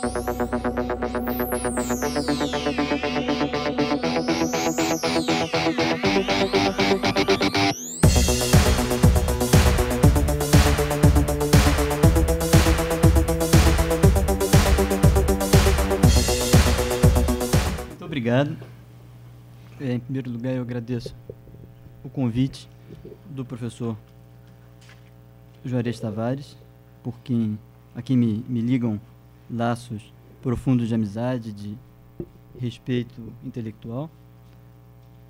Muito obrigado. Em primeiro lugar, eu agradeço o convite do professor Juarez Tavares, a quem me ligam laços profundos de amizade, de respeito intelectual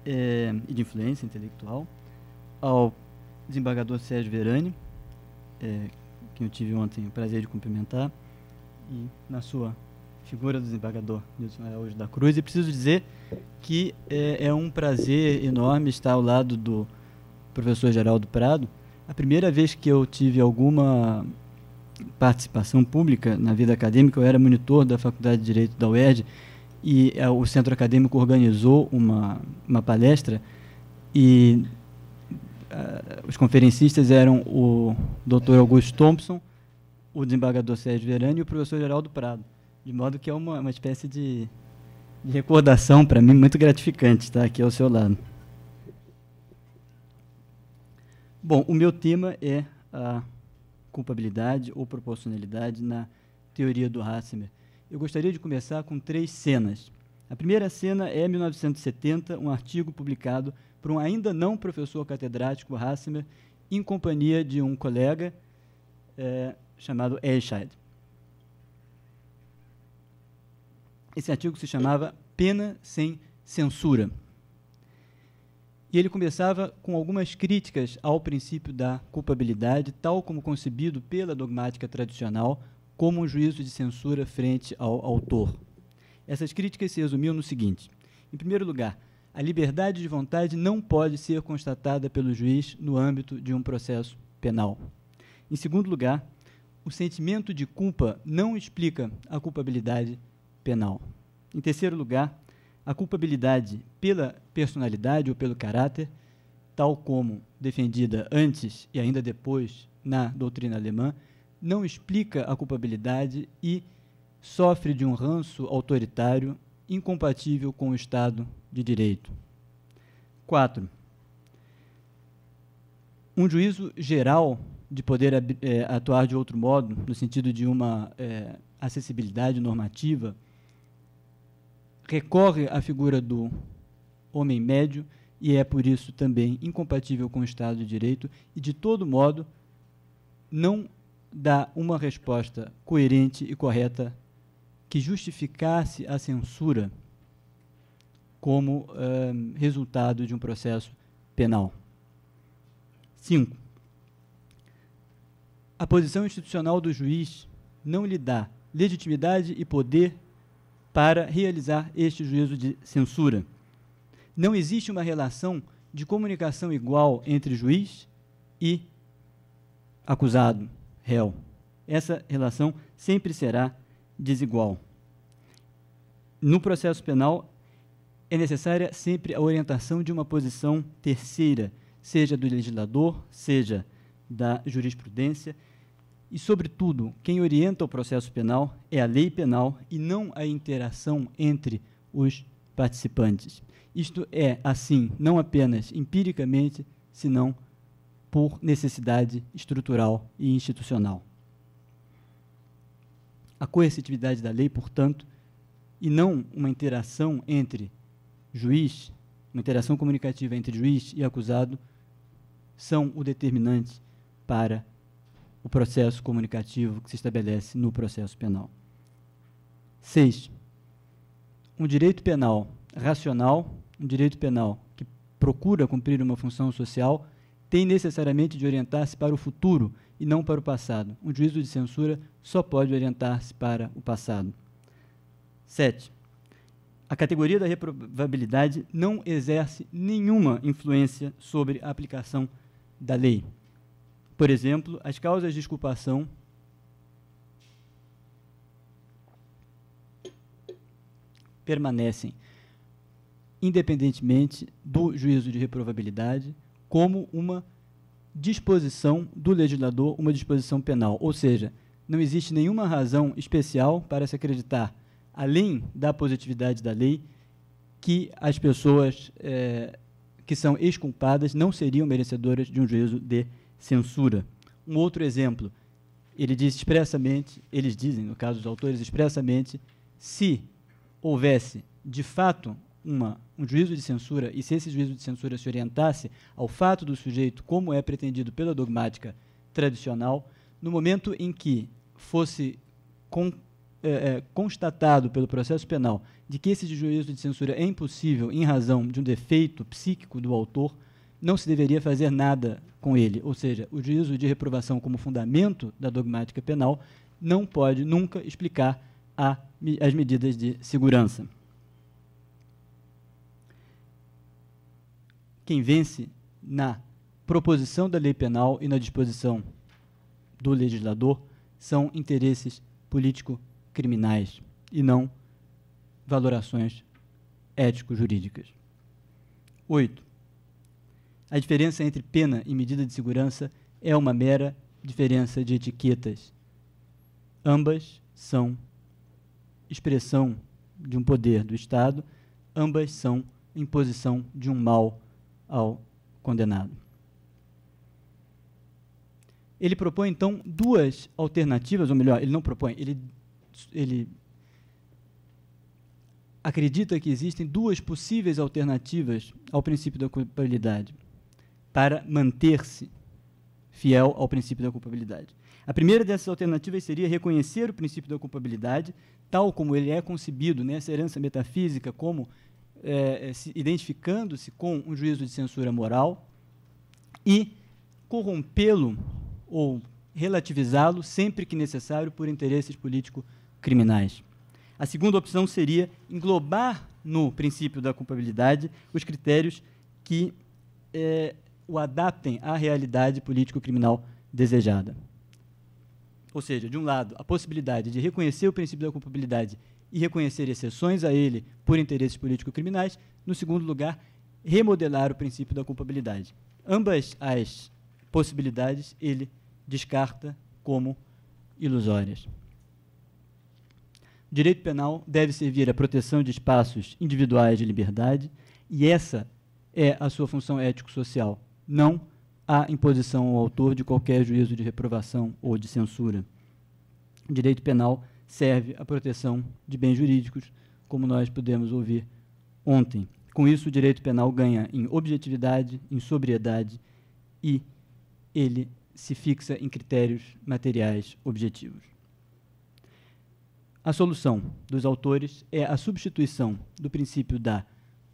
e de influência intelectual, ao desembargador Sérgio Verani, quem eu tive ontem o prazer de cumprimentar, e na sua figura do desembargador Nilson Araújo da Cruz. E preciso dizer que é um prazer enorme estar ao lado do professor Geraldo Prado. A primeira vez que eu tive alguma participação pública na vida acadêmica, eu era monitor da Faculdade de Direito da UERJ, e o Centro Acadêmico organizou uma palestra, e os conferencistas eram o Dr. Augusto Thompson, o desembargador Sérgio Verani e o professor Geraldo Prado, de modo que é uma espécie de recordação para mim muito gratificante estar aqui ao seu lado. Bom, o meu tema é a culpabilidade ou proporcionalidade na teoria do Hassemer. Eu gostaria de começar com 3 cenas. A primeira cena é 1970, um artigo publicado por um ainda não professor catedrático Hassemer, em companhia de um colega chamado Eichheid. Esse artigo se chamava Pena sem Censura. E ele começava com algumas críticas ao princípio da culpabilidade, tal como concebido pela dogmática tradicional, como um juízo de censura frente ao autor. Essas críticas se resumiam no seguinte: em primeiro lugar, a liberdade de vontade não pode ser constatada pelo juiz no âmbito de um processo penal. Em segundo lugar, o sentimento de culpa não explica a culpabilidade penal. Em terceiro lugar, a culpabilidade pela personalidade ou pelo caráter, tal como defendida antes e ainda depois na doutrina alemã, não explica a culpabilidade e sofre de um ranço autoritário incompatível com o Estado de Direito. 4. Um juízo geral de poder atuar de outro modo, no sentido de uma acessibilidade normativa, recorre à figura do homem médio e é, por isso, também incompatível com o Estado de Direito e, de todo modo, não dá uma resposta coerente e correta que justificasse a censura como resultado de um processo penal. 5. A posição institucional do juiz não lhe dá legitimidade e poder para realizar este juízo de censura. Não existe uma relação de comunicação igual entre juiz e acusado, réu. Essa relação sempre será desigual. No processo penal, é necessária sempre a orientação de uma posição terceira, seja do legislador, seja da jurisprudência, e, sobretudo, quem orienta o processo penal é a lei penal e não a interação entre os participantes. Isto é assim, não apenas empiricamente, senão por necessidade estrutural e institucional. A coercitividade da lei, portanto, e não uma interação entre juiz, uma interação comunicativa entre juiz e acusado, são o determinante para o processo comunicativo que se estabelece no processo penal. 6. Um direito penal racional, um direito penal que procura cumprir uma função social, tem necessariamente de orientar-se para o futuro e não para o passado. Um juízo de censura só pode orientar-se para o passado. 7. A categoria da reprovabilidade não exerce nenhuma influência sobre a aplicação da lei. Por exemplo, as causas de exculpação permanecem independentemente do juízo de reprovabilidade como uma disposição do legislador, uma disposição penal. Ou seja, não existe nenhuma razão especial para se acreditar, além da positividade da lei, que as pessoas que são exculpadas não seriam merecedoras de um juízo de censura. Um outro exemplo, ele diz expressamente, eles dizem, no caso dos autores, expressamente, se houvesse, de fato, um juízo de censura, e se esse juízo de censura se orientasse ao fato do sujeito, como é pretendido pela dogmática tradicional, no momento em que fosse constatado pelo processo penal de que esse juízo de censura é impossível em razão de um defeito psíquico do autor, não se deveria fazer nada com ele. Ou seja, o juízo de reprovação como fundamento da dogmática penal não pode nunca explicar as medidas de segurança. Quem vence na proposição da lei penal e na disposição do legislador são interesses político-criminais e não valorações ético-jurídicas. 8. A diferença entre pena e medida de segurança é uma mera diferença de etiquetas. Ambas são expressão de um poder do Estado, ambas são imposição de um mal ao condenado. Ele propõe, então, duas alternativas, ou melhor, ele não propõe, ele acredita que existem duas possíveis alternativas ao princípio da culpabilidade para manter-se fiel ao princípio da culpabilidade. A primeira dessas alternativas seria reconhecer o princípio da culpabilidade, tal como ele é concebido nessa herança metafísica, como identificando-se com um juízo de censura moral, e corrompê-lo ou relativizá-lo sempre que necessário por interesses político-criminais. A segunda opção seria englobar no princípio da culpabilidade os critérios que o adaptem à realidade político-criminal desejada. Ou seja, de um lado, a possibilidade de reconhecer o princípio da culpabilidade e reconhecer exceções a ele por interesses político-criminais. No segundo lugar, remodelar o princípio da culpabilidade. Ambas as possibilidades ele descarta como ilusórias. O direito penal deve servir à proteção de espaços individuais de liberdade, e essa é a sua função ético-social, não a imposição ao autor de qualquer juízo de reprovação ou de censura. O direito penal serve à proteção de bens jurídicos, como nós pudemos ouvir ontem. Com isso, o direito penal ganha em objetividade, em sobriedade, e ele se fixa em critérios materiais objetivos. A solução dos autores é a substituição do princípio da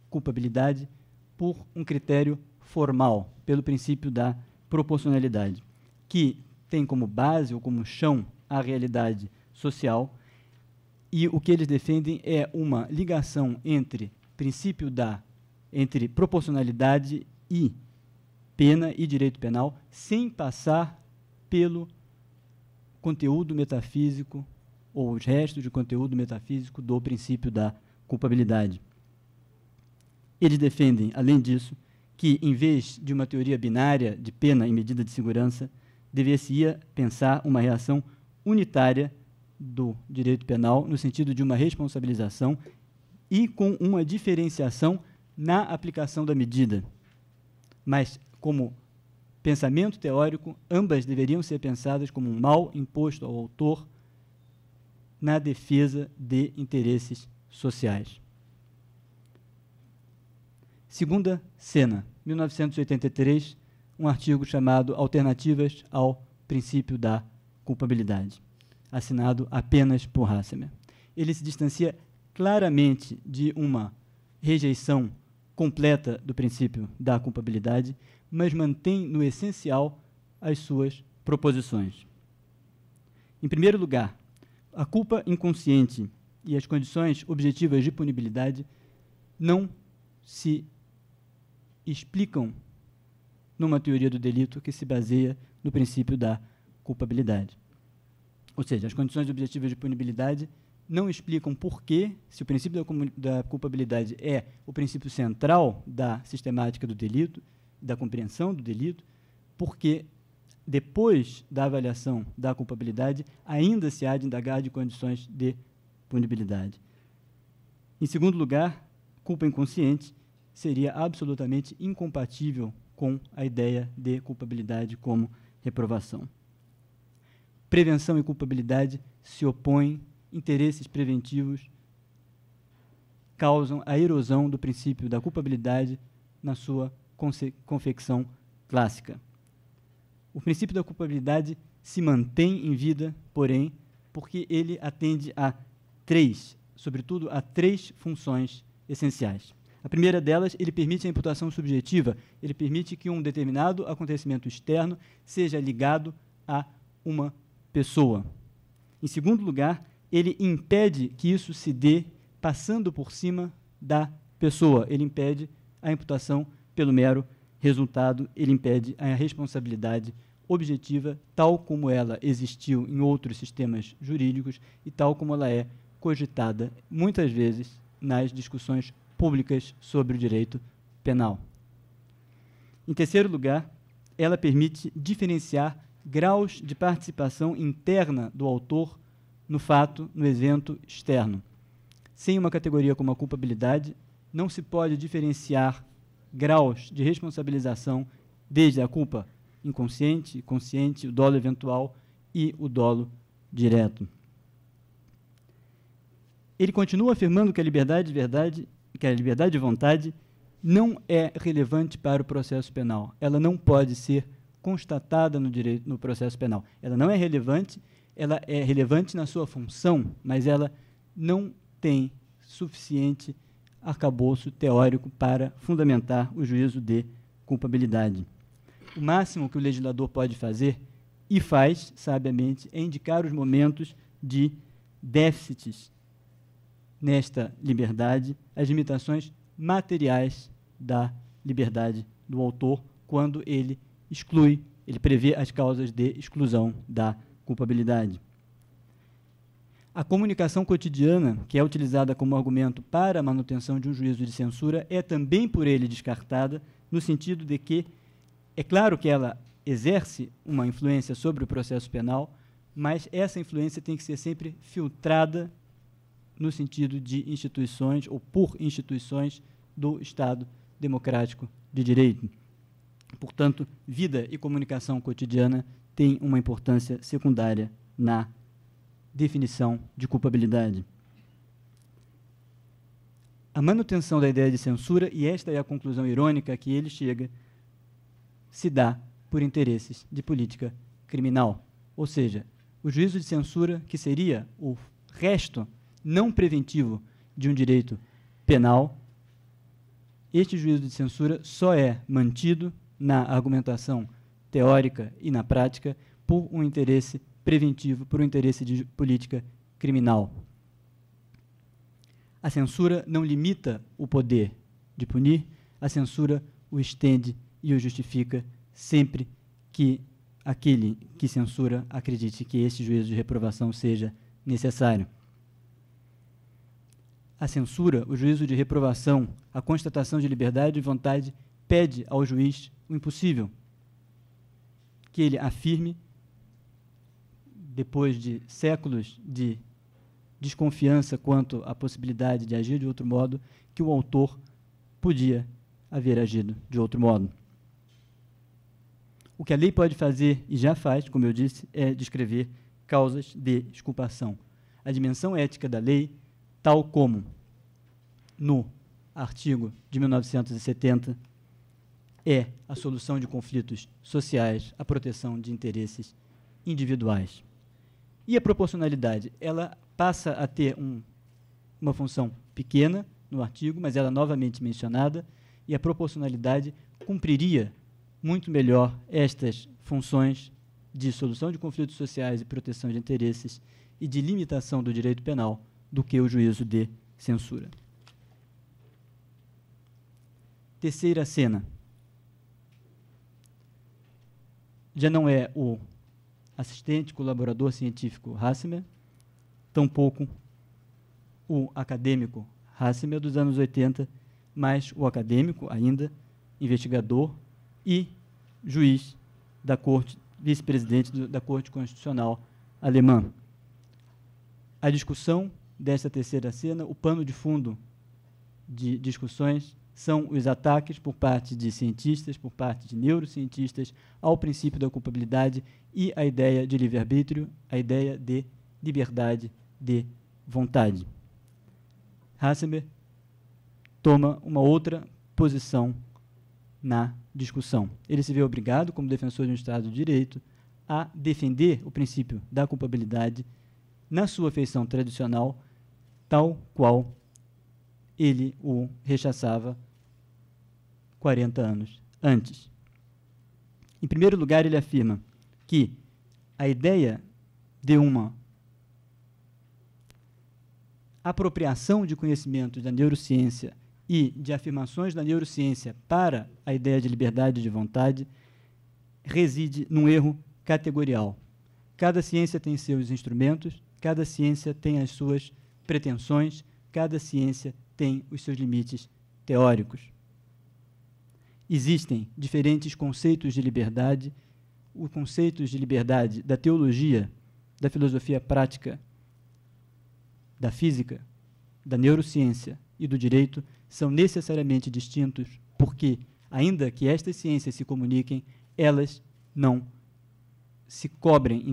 culpabilidade por um critério formal, pelo princípio da proporcionalidade, que tem como base ou como chão a realidade social, e o que eles defendem é uma ligação entre entre proporcionalidade e pena e direito penal, sem passar pelo conteúdo metafísico ou os restos de conteúdo metafísico do princípio da culpabilidade. Eles defendem, além disso, que, em vez de uma teoria binária de pena e medida de segurança, deveria pensar uma reação unitária do direito penal, no sentido de uma responsabilização e com uma diferenciação na aplicação da medida. Mas, como pensamento teórico, ambas deveriam ser pensadas como um mal imposto ao autor na defesa de interesses sociais. Segunda cena, 1983, um artigo chamado Alternativas ao Princípio da Culpabilidade, assinado apenas por Hassemer. Ele se distancia claramente de uma rejeição completa do princípio da culpabilidade, mas mantém no essencial as suas proposições. Em primeiro lugar, a culpa inconsciente e as condições objetivas de punibilidade não se explicam numa teoria do delito que se baseia no princípio da culpabilidade. Ou seja, as condições objetivas de punibilidade não explicam por que, se o princípio da culpabilidade é o princípio central da sistemática do delito, da compreensão do delito, porque depois da avaliação da culpabilidade, ainda se há de indagar de condições de punibilidade. Em segundo lugar, culpa inconsciente seria absolutamente incompatível com a ideia de culpabilidade como reprovação. Prevenção e culpabilidade se opõem, interesses preventivos causam a erosão do princípio da culpabilidade na sua confecção clássica. O princípio da culpabilidade se mantém em vida, porém, porque ele atende a sobretudo a três funções essenciais. A primeira delas, ele permite a imputação subjetiva, ele permite que um determinado acontecimento externo seja ligado a uma pessoa. Em segundo lugar, ele impede que isso se dê passando por cima da pessoa, ele impede a imputação pelo mero resultado, ele impede a responsabilidade objetiva, tal como ela existiu em outros sistemas jurídicos e tal como ela é cogitada, muitas vezes, nas discussões públicas sobre o direito penal. Em terceiro lugar, ela permite diferenciar graus de participação interna do autor no fato, no evento externo. Sem uma categoria como a culpabilidade, não se pode diferenciar graus de responsabilização desde a culpa inconsciente, consciente, o dolo eventual e o dolo direto. Ele continua afirmando que a liberdade de vontade não é relevante para o processo penal. Ela não pode ser constatada no processo penal. Ela não é relevante, ela é relevante na sua função, mas ela não tem suficiente arcabouço teórico para fundamentar o juízo de culpabilidade. O máximo que o legislador pode fazer, e faz, sabiamente, é indicar os momentos de déficits nesta liberdade, as limitações materiais da liberdade do autor, quando ele exclui, ele prevê as causas de exclusão da culpabilidade. A comunicação cotidiana, que é utilizada como argumento para a manutenção de um juízo de censura, é também por ele descartada, no sentido de que, é claro que ela exerce uma influência sobre o processo penal, mas essa influência tem que ser sempre filtrada no sentido de instituições ou por instituições do Estado democrático de direito. Portanto, vida e comunicação cotidiana têm uma importância secundária na definição de culpabilidade. A manutenção da ideia de censura, e esta é a conclusão irônica a que ele chega, se dá por interesses de política criminal. Ou seja, o juízo de censura, que seria o resto não preventivo de um direito penal, este juízo de censura só é mantido na argumentação teórica e na prática por um interesse preventivo, por um interesse de política criminal. A censura não limita o poder de punir, a censura o estende e o justifica sempre que aquele que censura acredite que esse juízo de reprovação seja necessário. A censura, o juízo de reprovação, a constatação de liberdade e vontade pede ao juiz o impossível, que ele afirme, depois de séculos de desconfiança quanto à possibilidade de agir de outro modo, que o autor podia haver agido de outro modo. O que a lei pode fazer, e já faz, como eu disse, é descrever causas de exculpação. A dimensão ética da lei, tal como no artigo de 1970, é a solução de conflitos sociais, a proteção de interesses individuais. E a proporcionalidade, ela passa a ter uma função pequena no artigo, mas ela é novamente mencionada, e a proporcionalidade cumpriria muito melhor estas funções de solução de conflitos sociais e proteção de interesses e de limitação do direito penal do que o juízo de censura. Terceira cena. Já não é o assistente, colaborador científico Hassemer, tampouco o acadêmico Hassemer dos anos 80, mas o acadêmico ainda, investigador e juiz da Corte vice-presidente da Corte Constitucional alemã. A discussão desta terceira cena, o pano de fundo de discussões são os ataques por parte de cientistas, por parte de neurocientistas, ao princípio da culpabilidade e a ideia de livre-arbítrio, a ideia de liberdade de vontade. Hasselberg toma uma outra posição na discussão. Ele se vê obrigado, como defensor de um Estado de Direito, a defender o princípio da culpabilidade na sua feição tradicional, tal qual ele o rechaçava 40 anos antes. Em primeiro lugar, ele afirma que a ideia de uma apropriação de conhecimentos da neurociência e de afirmações da neurociência para a ideia de liberdade de vontade reside num erro categorial. Cada ciência tem seus instrumentos, cada ciência tem as suas pretensões, cada ciência tem os seus limites teóricos. Existem diferentes conceitos de liberdade, os conceitos de liberdade da teologia, da filosofia prática, da física, da neurociência e do direito são necessariamente distintos porque, ainda que estas ciências se comuniquem, elas não se cobrem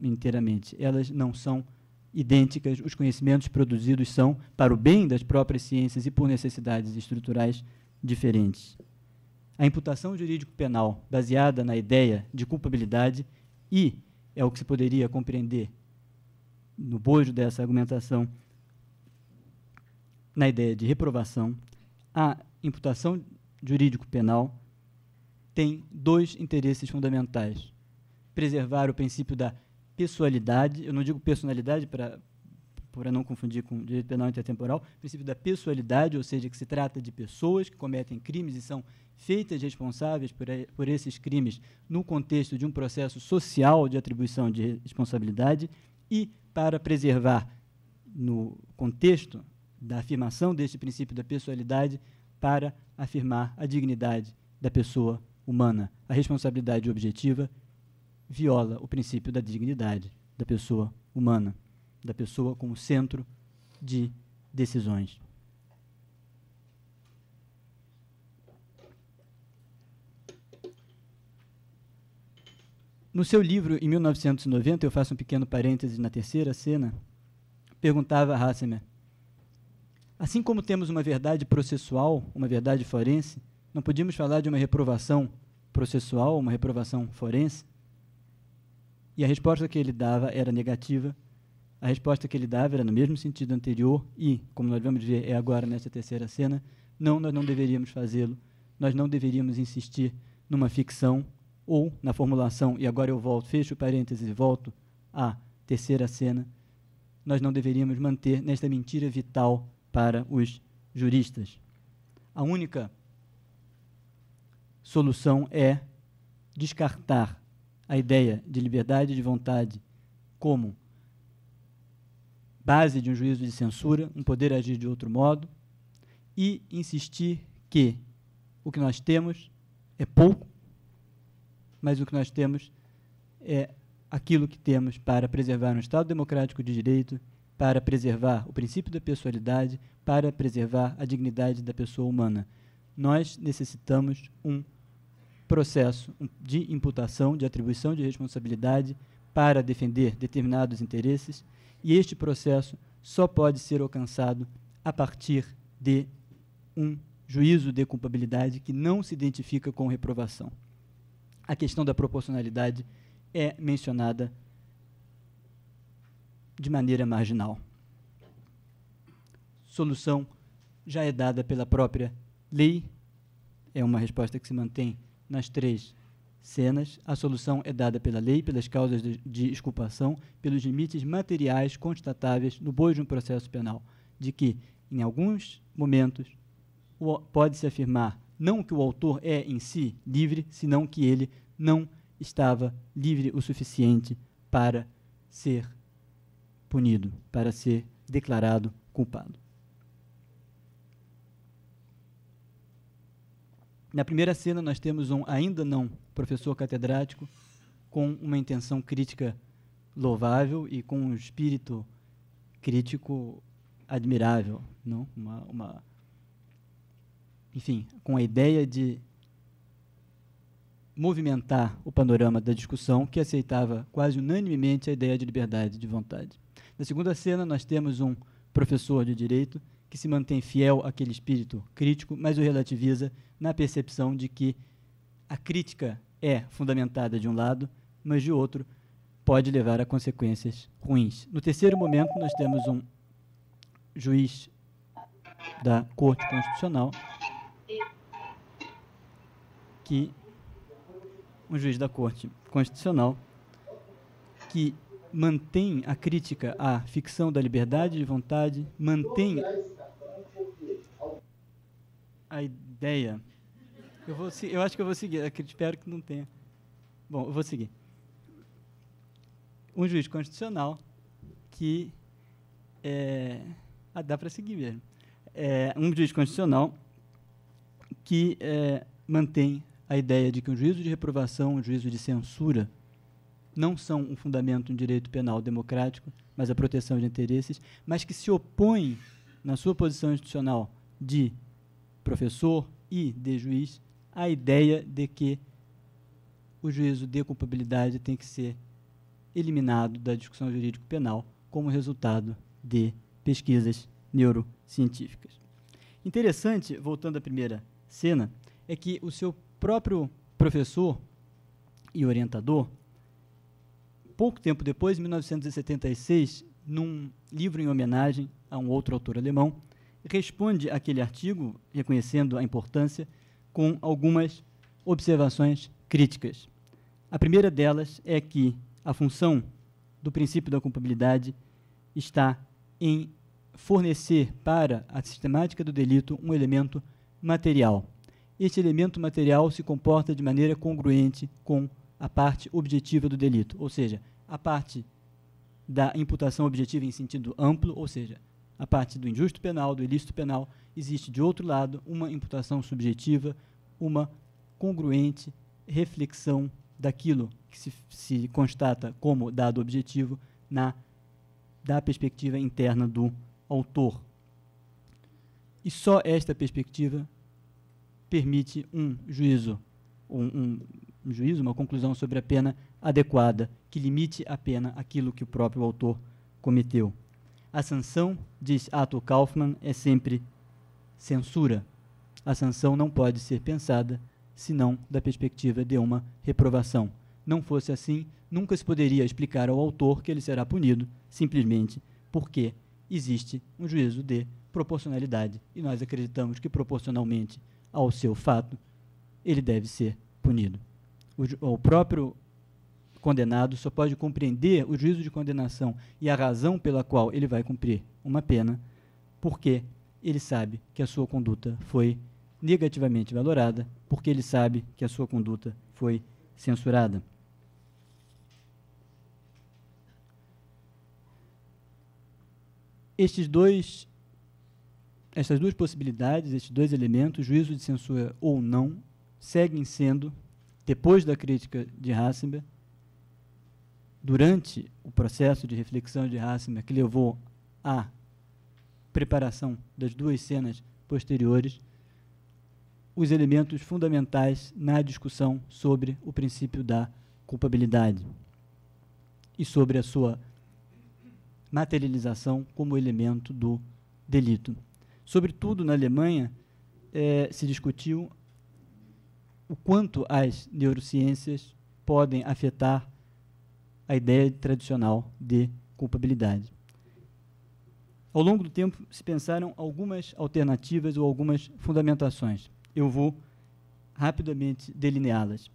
inteiramente, elas não são idênticas, os conhecimentos produzidos são para o bem das próprias ciências e por necessidades estruturais diferentes. A imputação jurídico-penal baseada na ideia de culpabilidade e, é o que se poderia compreender no bojo dessa argumentação, na ideia de reprovação, a imputação jurídico-penal tem dois interesses fundamentais. Preservar o princípio da pessoalidade, eu não digo personalidade para não confundir com direito penal intertemporal, o princípio da pessoalidade, ou seja, que se trata de pessoas que cometem crimes e são feitas responsáveis por esses crimes no contexto de um processo social de atribuição de responsabilidade e para preservar, no contexto da afirmação deste princípio da pessoalidade, para afirmar a dignidade da pessoa humana. A responsabilidade objetiva viola o princípio da dignidade da pessoa humana, da pessoa como centro de decisões. No seu livro, em 1990, eu faço um pequeno parêntese na terceira cena, perguntava a Hasselberg: assim como temos uma verdade processual, uma verdade forense, não podíamos falar de uma reprovação processual, uma reprovação forense? E a resposta que ele dava era negativa. A resposta que ele dava era no mesmo sentido anterior e, como nós vamos ver, é agora nesta terceira cena, não, nós não deveríamos fazê-lo, nós não deveríamos insistir numa ficção ou na formulação, e agora eu volto, fecho o parênteses e volto à terceira cena, nós não deveríamos manter nesta mentira vital para os juristas. A única solução é descartar a ideia de liberdade de vontade como base de um juízo de censura, um poder agir de outro modo, e insistir que o que nós temos é pouco, mas o que nós temos é aquilo que temos para preservar um Estado democrático de direito, para preservar o princípio da pessoalidade, para preservar a dignidade da pessoa humana. Nós necessitamos um processo de imputação, de atribuição de responsabilidade para defender determinados interesses, e este processo só pode ser alcançado a partir de um juízo de culpabilidade que não se identifica com reprovação. A questão da proporcionalidade é mencionada de maneira marginal. Solução já é dada pela própria lei, é uma resposta que se mantém nas três cenas. A solução é dada pela lei, pelas causas de exculpação, pelos limites materiais constatáveis no bojo de um processo penal, de que, em alguns momentos, pode-se afirmar não que o autor é em si livre, senão que ele não estava livre o suficiente para ser punido, para ser declarado culpado. Na primeira cena, nós temos um ainda não professor catedrático com uma intenção crítica louvável e com um espírito crítico admirável, não? Enfim, com a ideia de movimentar o panorama da discussão, que aceitava quase unanimemente a ideia de liberdade de vontade. Na segunda cena, nós temos um professor de direito que se mantém fiel àquele espírito crítico, mas o relativiza na percepção de que a crítica é fundamentada de um lado, mas de outro pode levar a consequências ruins. No terceiro momento, nós temos um juiz da Corte Constitucional um juiz da Corte Constitucional que mantém a crítica à ficção da liberdade de vontade, mantém a ideia... Eu acho que eu vou seguir, espero que não tenha... Bom, eu vou seguir. Um juiz constitucional que... dá para seguir mesmo. Um juiz constitucional que mantém a ideia de que um juízo de reprovação, um juízo de censura, não são um fundamento em direito penal democrático, mas a proteção de interesses, mas que se opõe, na sua posição institucional de professor e de juiz, à ideia de que o juízo de culpabilidade tem que ser eliminado da discussão jurídico-penal como resultado de pesquisas neurocientíficas. Interessante, voltando à primeira cena, é que o seu próprio professor e orientador, pouco tempo depois, em 1976, num livro em homenagem a um outro autor alemão, responde àquele artigo, reconhecendo a importância, com algumas observações críticas. A primeira delas é que a função do princípio da culpabilidade está em fornecer para a sistemática do delito um elemento material. Este elemento material se comporta de maneira congruente com a parte objetiva do delito, ou seja, a parte da imputação objetiva em sentido amplo, ou seja, a parte do injusto penal, do ilícito penal, existe de outro lado uma imputação subjetiva, uma congruente reflexão daquilo que se constata como dado objetivo da perspectiva interna do autor. E só esta perspectiva permite um juízo, uma conclusão sobre a pena adequada, que limite a pena àquilo que o próprio autor cometeu. A sanção, diz Arthur Kaufmann, é sempre censura. A sanção não pode ser pensada senão da perspectiva de uma reprovação. Não fosse assim, nunca se poderia explicar ao autor que ele será punido, simplesmente porque existe um juízo de proporcionalidade, e nós acreditamos que proporcionalmente ao seu fato, ele deve ser punido. O próprio condenado só pode compreender o juízo de condenação e a razão pela qual ele vai cumprir uma pena, porque ele sabe que a sua conduta foi negativamente valorada, porque ele sabe que a sua conduta foi censurada. Essas duas possibilidades, estes dois elementos, juízo de censura ou não, seguem sendo, depois da crítica de Hassenberg, durante o processo de reflexão de Hassenberg, que levou à preparação das duas cenas posteriores, os elementos fundamentais na discussão sobre o princípio da culpabilidade e sobre a sua materialização como elemento do delito. Sobretudo na Alemanha, se discutiu o quanto as neurociências podem afetar a ideia tradicional de culpabilidade. Ao longo do tempo, se pensaram algumas alternativas ou algumas fundamentações. Eu vou rapidamente delineá-las.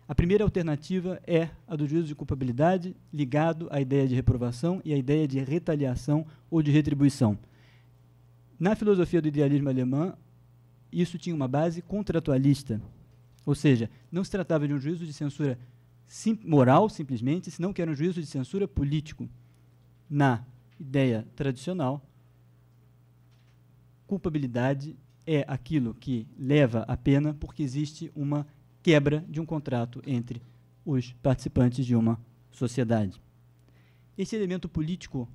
A primeira alternativa é a do juízo de culpabilidade ligado à ideia de reprovação e à ideia de retaliação ou de retribuição. Na filosofia do idealismo alemã, isso tinha uma base contratualista, ou seja, não se tratava de um juízo de censura moral, simplesmente, senão que era um juízo de censura político. Na ideia tradicional, culpabilidade é aquilo que leva à pena porque existe uma quebra de um contrato entre os participantes de uma sociedade. Esse elemento político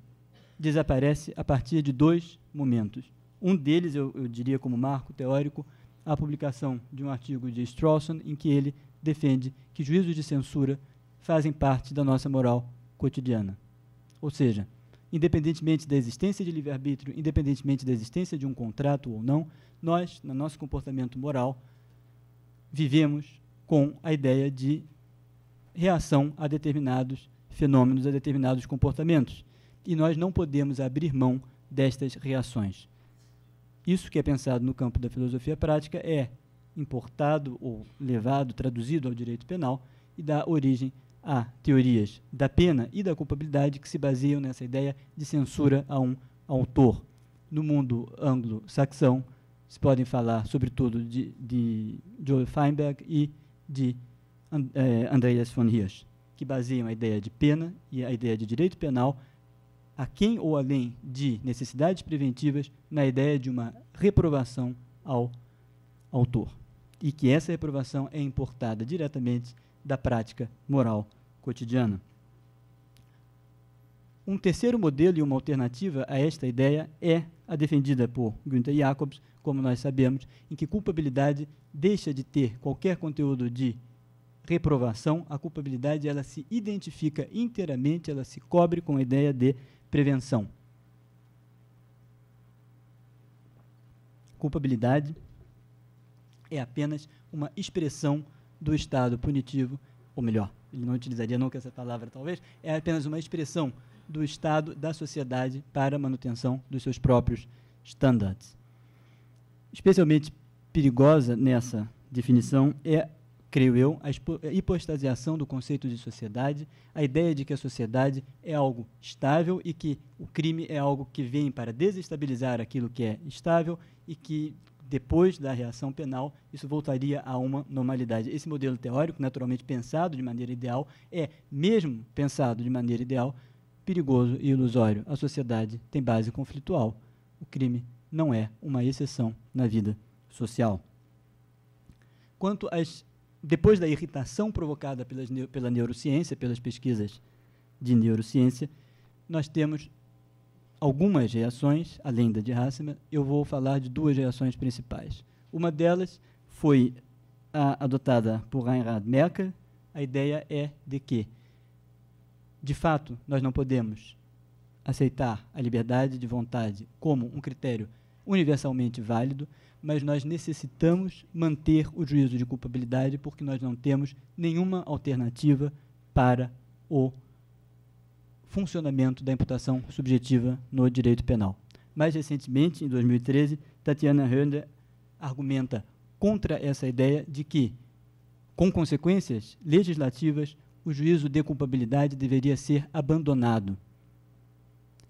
desaparece a partir de dois momentos. Um deles, eu diria como marco teórico, a publicação de um artigo de Strawson, em que ele defende que juízos de censura fazem parte da nossa moral cotidiana. Ou seja, independentemente da existência de livre-arbítrio, independentemente da existência de um contrato ou não, nós, no nosso comportamento moral, vivemos com a ideia de reação a determinados fenômenos, a determinados comportamentos. E nós não podemos abrir mão destas reações. Isso que é pensado no campo da filosofia prática é importado ou levado, traduzido ao direito penal e dá origem a teorias da pena e da culpabilidade que se baseiam nessa ideia de censura a um autor. No mundo anglo-saxão, se podem falar, sobretudo, de Joel Feinberg e de Andreas von Hirsch, que baseiam a ideia de pena e a ideia de direito penal aquém ou além de necessidades preventivas na ideia de uma reprovação ao autor. E que essa reprovação é importada diretamente da prática moral cotidiana. Um terceiro modelo e uma alternativa a esta ideia é a defendida por Günther Jacobs, como nós sabemos, em que culpabilidade deixa de ter qualquer conteúdo de reprovação, a culpabilidade ela se identifica inteiramente, ela se cobre com a ideia de prevenção. Culpabilidade é apenas uma expressão do estado punitivo, ou melhor, ele não utilizaria nunca essa palavra talvez, é apenas uma expressão do estado da sociedade para a manutenção dos seus próprios estándares. Especialmente perigosa nessa definição é, creio eu, a hipostasiação do conceito de sociedade, a ideia de que a sociedade é algo estável e que o crime é algo que vem para desestabilizar aquilo que é estável e que, depois da reação penal, isso voltaria a uma normalidade. Esse modelo teórico, naturalmente pensado de maneira ideal, é, mesmo pensado de maneira ideal, perigoso e ilusório. A sociedade tem base conflitual. O crime não é uma exceção na vida social. Quanto às depois da irritação provocada pela neurociência, pelas pesquisas de neurociência, nós temos algumas reações, além da de Hasselmann. Eu vou falar de duas reações principais. Uma delas foi adotada por Reinhard Merkel. A ideia é de que, de fato, nós não podemos aceitar a liberdade de vontade como um critério universalmente válido, mas nós necessitamos manter o juízo de culpabilidade porque nós não temos nenhuma alternativa para o funcionamento da imputação subjetiva no direito penal. Mais recentemente, em 2013, Tatiana Hönder argumenta contra essa ideia de que, com consequências legislativas, o juízo de culpabilidade deveria ser abandonado.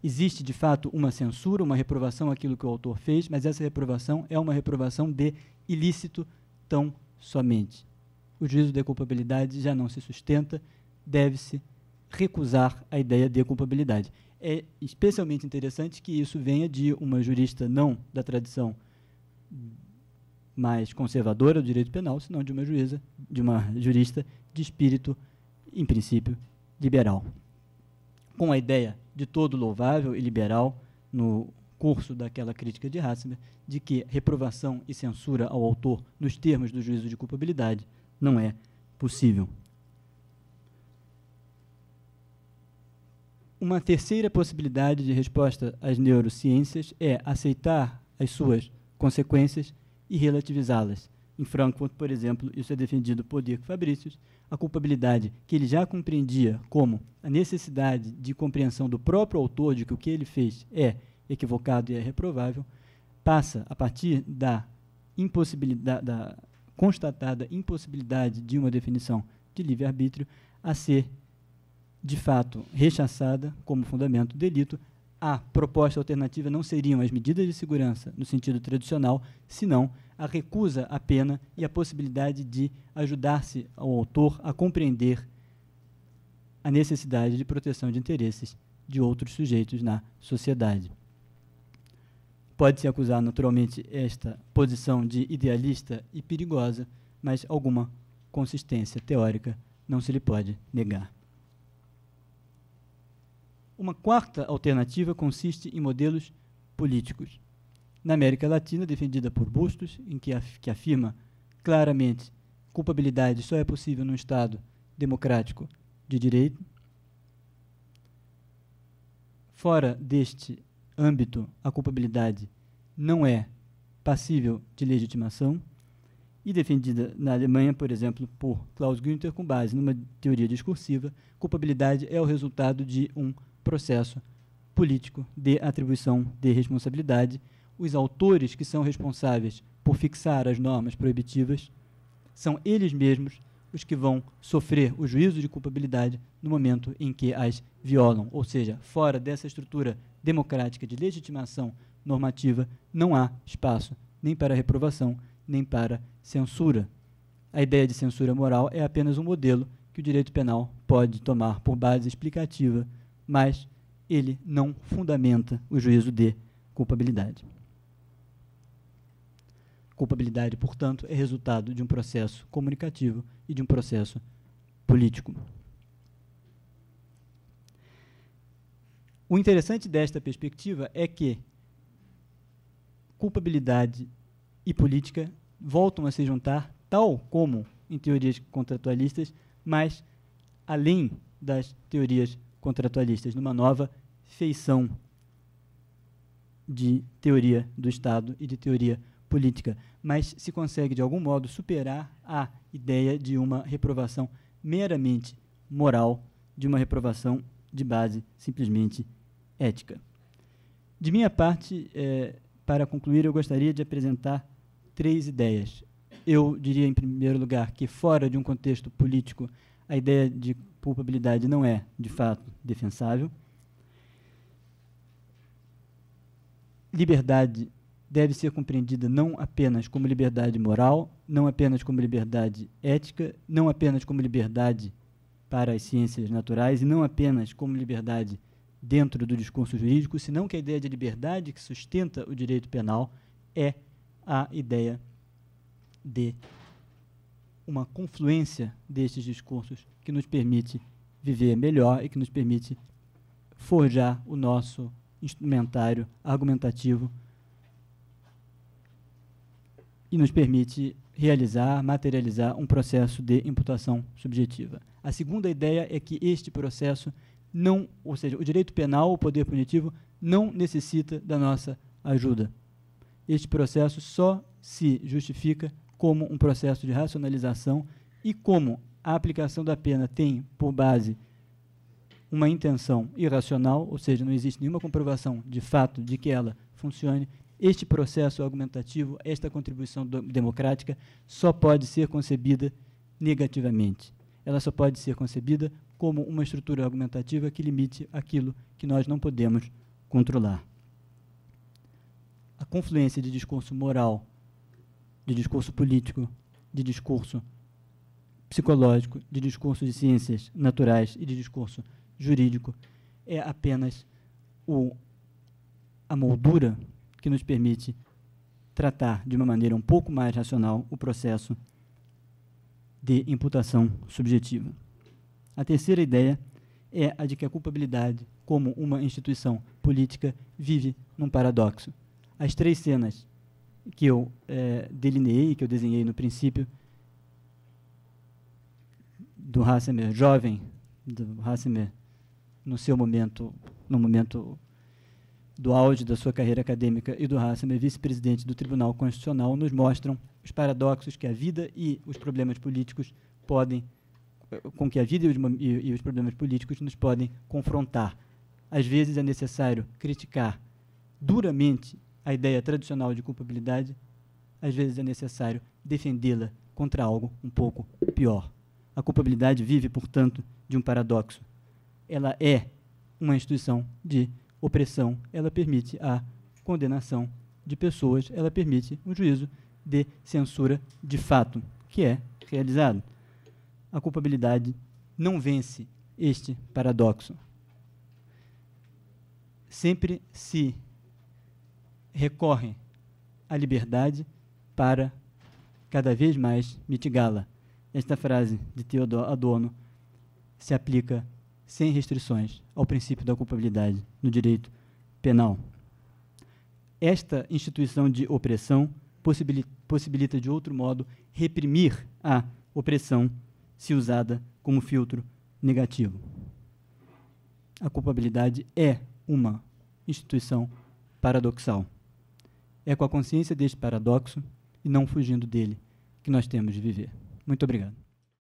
Existe, de fato, uma censura, uma reprovação àquilo que o autor fez, mas essa reprovação é uma reprovação de ilícito tão somente. O juízo de culpabilidade já não se sustenta, deve-se recusar a ideia de culpabilidade. É especialmente interessante que isso venha de uma jurista não da tradição mais conservadora do direito penal, senão de uma jurista de espírito, em princípio, liberal. Com a ideia de todo louvável e liberal no curso daquela crítica de Hasselmann, de que reprovação e censura ao autor nos termos do juízo de culpabilidade não é possível. Uma terceira possibilidade de resposta às neurociências é aceitar as suas consequências e relativizá-las. Em Frankfurt, por exemplo, isso é defendido por Dirk Fabricius, a culpabilidade que ele já compreendia como a necessidade de compreensão do próprio autor de que o que ele fez é equivocado e é reprovável, passa, a partir da constatada impossibilidade de uma definição de livre-arbítrio, a ser, de fato, rechaçada como fundamento do delito. A proposta alternativa não seriam as medidas de segurança no sentido tradicional, senão a recusa à pena e a possibilidade de ajudar-se ao autor a compreender a necessidade de proteção de interesses de outros sujeitos na sociedade. Pode-se acusar, naturalmente, esta posição de idealista e perigosa, mas alguma consistência teórica não se lhe pode negar. Uma quarta alternativa consiste em modelos políticos. Na América Latina, defendida por Bustos, em que afirma claramente culpabilidade só é possível num Estado democrático de direito. Fora deste âmbito, a culpabilidade não é passível de legitimação, e defendida na Alemanha, por exemplo, por Klaus Günther, com base numa teoria discursiva, culpabilidade é o resultado de um processo político de atribuição de responsabilidade. Os autores que são responsáveis por fixar as normas proibitivas são eles mesmos os que vão sofrer o juízo de culpabilidade no momento em que as violam. Ou seja, fora dessa estrutura democrática de legitimação normativa, não há espaço nem para reprovação, nem para censura. A ideia de censura moral é apenas um modelo que o direito penal pode tomar por base explicativa, mas ele não fundamenta o juízo de culpabilidade. Culpabilidade, portanto, é resultado de um processo comunicativo e de um processo político. O interessante desta perspectiva é que culpabilidade e política voltam a se juntar, tal como em teorias contratualistas, mas além das teorias contratualistas, numa nova feição de teoria do Estado e de teoria política, mas se consegue, de algum modo, superar a ideia de uma reprovação meramente moral, de uma reprovação de base simplesmente ética. De minha parte, para concluir, eu gostaria de apresentar 3 ideias. Eu diria, em primeiro lugar, que fora de um contexto político, a ideia de culpabilidade não é, de fato, defensável. Liberdade deve ser compreendida não apenas como liberdade moral, não apenas como liberdade ética, não apenas como liberdade para as ciências naturais e não apenas como liberdade dentro do discurso jurídico, senão que a ideia de liberdade que sustenta o direito penal é a ideia de uma confluência destes discursos que nos permite viver melhor e que nos permite forjar o nosso instrumentário argumentativo e nos permite realizar, materializar um processo de imputação subjetiva. A segunda ideia é que este processo não, ou seja, o direito penal, o poder punitivo, não necessita da nossa ajuda. Este processo só se justifica como um processo de racionalização e como a aplicação da pena tem por base uma intenção irracional, ou seja, não existe nenhuma comprovação de fato de que ela funcione. Este processo argumentativo, esta contribuição democrática, só pode ser concebida negativamente. Ela só pode ser concebida como uma estrutura argumentativa que limite aquilo que nós não podemos controlar. A confluência de discurso moral, de discurso político, de discurso psicológico, de discurso de ciências naturais e de discurso jurídico é apenas a moldura que nos permite tratar de uma maneira um pouco mais racional o processo de imputação subjetiva. A terceira ideia é a de que a culpabilidade, como uma instituição política, vive num paradoxo. As 3 cenas que eu delineei, que eu desenhei no princípio, do Hassemer jovem, do Hassemer no seu momento, no momento do auge da sua carreira acadêmica, e do Hassemer, vice-presidente do Tribunal Constitucional, nos mostram os paradoxos que a vida e os problemas políticos podem, com que a vida e os problemas políticos nos podem confrontar. Às vezes é necessário criticar duramente a ideia tradicional de culpabilidade, às vezes é necessário defendê-la contra algo um pouco pior. A culpabilidade vive, portanto, de um paradoxo. Ela é uma instituição de opressão, ela permite a condenação de pessoas, ela permite um juízo de censura de fato, que é realizado. A culpabilidade não vence este paradoxo. Sempre se recorre à liberdade para cada vez mais mitigá-la. Esta frase de Theodor Adorno se aplica sem restrições ao princípio da culpabilidade no direito penal. Esta instituição de opressão possibilita, de outro modo, reprimir a opressão se usada como filtro negativo. A culpabilidade é uma instituição paradoxal. É com a consciência deste paradoxo, e não fugindo dele, que nós temos de viver. Muito obrigado.